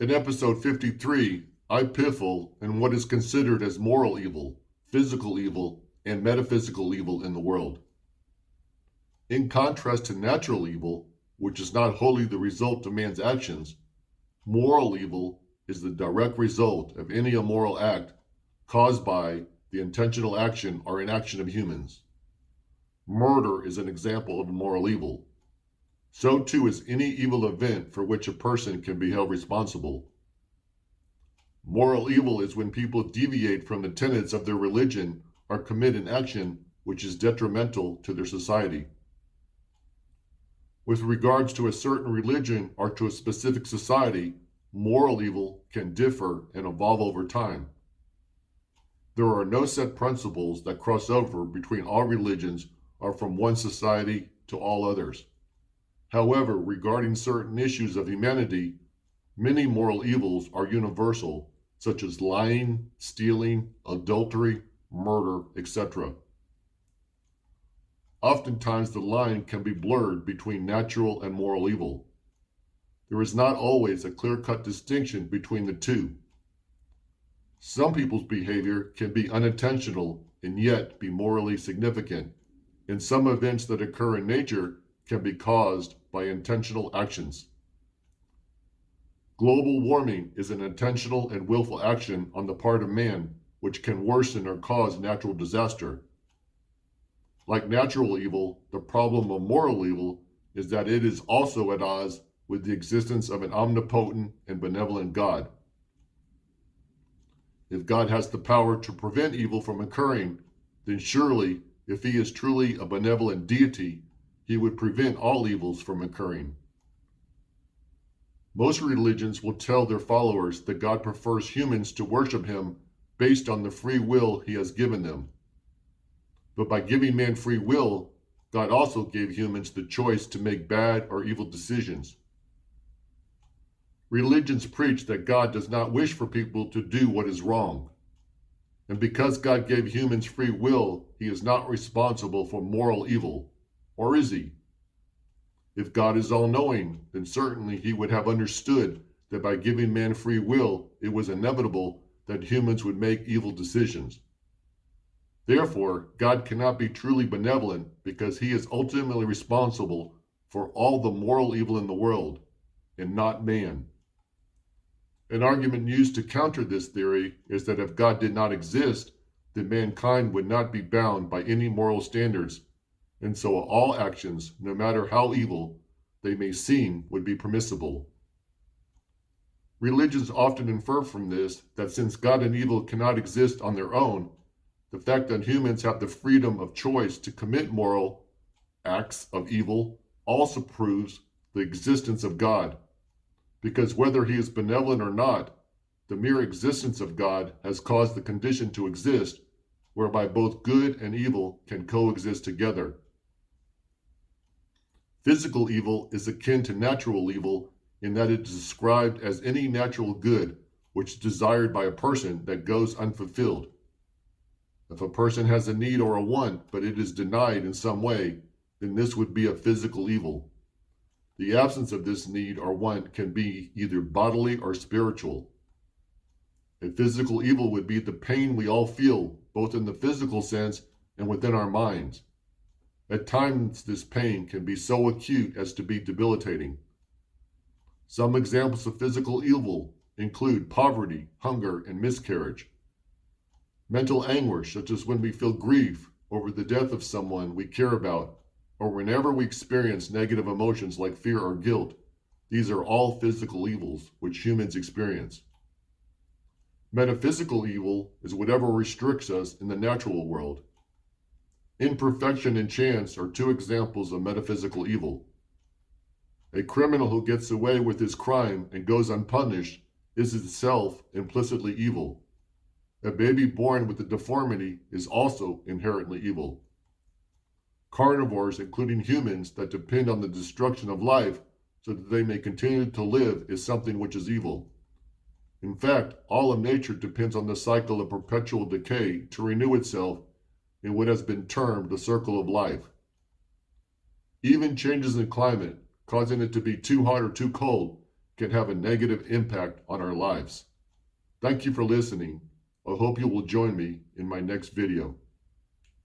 In episode 53, iPiffle and what is considered as moral evil, physical evil, and metaphysical evil in the world. In contrast to natural evil, which is not wholly the result of man's actions, moral evil is the direct result of any immoral act caused by the intentional action or inaction of humans. Murder is an example of moral evil. So too is any evil event for which a person can be held responsible. Moral evil is when people deviate from the tenets of their religion or commit an action which is detrimental to their society. With regards to a certain religion or to a specific society, moral evil can differ and evolve over time. There are no set principles that cross over between all religions or from one society to all others. However, regarding certain issues of humanity, many moral evils are universal, such as lying, stealing, adultery, murder, etc. Oftentimes, the line can be blurred between natural and moral evil. There is not always a clear-cut distinction between the two. Some people's behavior can be unintentional and yet be morally significant, and some events that occur in nature can be caused by intentional actions. Global warming is an intentional and willful action on the part of man which can worsen or cause natural disaster. Like natural evil, the problem of moral evil is that it is also at odds with the existence of an omnipotent and benevolent God. If God has the power to prevent evil from occurring, then surely, if he is truly a benevolent deity, he would prevent all evils from occurring. Most religions will tell their followers that God prefers humans to worship him based on the free will he has given them. But by giving man free will, God also gave humans the choice to make bad or evil decisions. Religions preach that God does not wish for people to do what is wrong. And because God gave humans free will, he is not responsible for moral evil. Or is he? If God is all-knowing, then certainly he would have understood that by giving man free will, it was inevitable that humans would make evil decisions. Therefore, God cannot be truly benevolent because he is ultimately responsible for all the moral evil in the world, and not man. An argument used to counter this theory is that if God did not exist, then mankind would not be bound by any moral standards, and so all actions, no matter how evil they may seem, would be permissible. Religions often infer from this that since God and evil cannot exist on their own, the fact that humans have the freedom of choice to commit moral acts of evil also proves the existence of God, because whether he is benevolent or not, the mere existence of God has caused the condition to exist whereby both good and evil can coexist together. Physical evil is akin to natural evil in that it is described as any natural good which is desired by a person that goes unfulfilled. If a person has a need or a want, but it is denied in some way, then this would be a physical evil. The absence of this need or want can be either bodily or spiritual. A physical evil would be the pain we all feel, both in the physical sense and within our minds. At times, this pain can be so acute as to be debilitating. Some examples of physical evil include poverty, hunger, and miscarriage. Mental anguish, such as when we feel grief over the death of someone we care about, or whenever we experience negative emotions like fear or guilt, these are all physical evils which humans experience. Metaphysical evil is whatever restricts us in the natural world. Imperfection and chance are two examples of metaphysical evil. A criminal who gets away with his crime and goes unpunished is itself implicitly evil. A baby born with a deformity is also inherently evil. Carnivores, including humans, that depend on the destruction of life so that they may continue to live is something which is evil. In fact, all of nature depends on the cycle of perpetual decay to renew itself in what has been termed the circle of life. Even changes in climate, causing it to be too hot or too cold, can have a negative impact on our lives. Thank you for listening. I hope you will join me in my next video.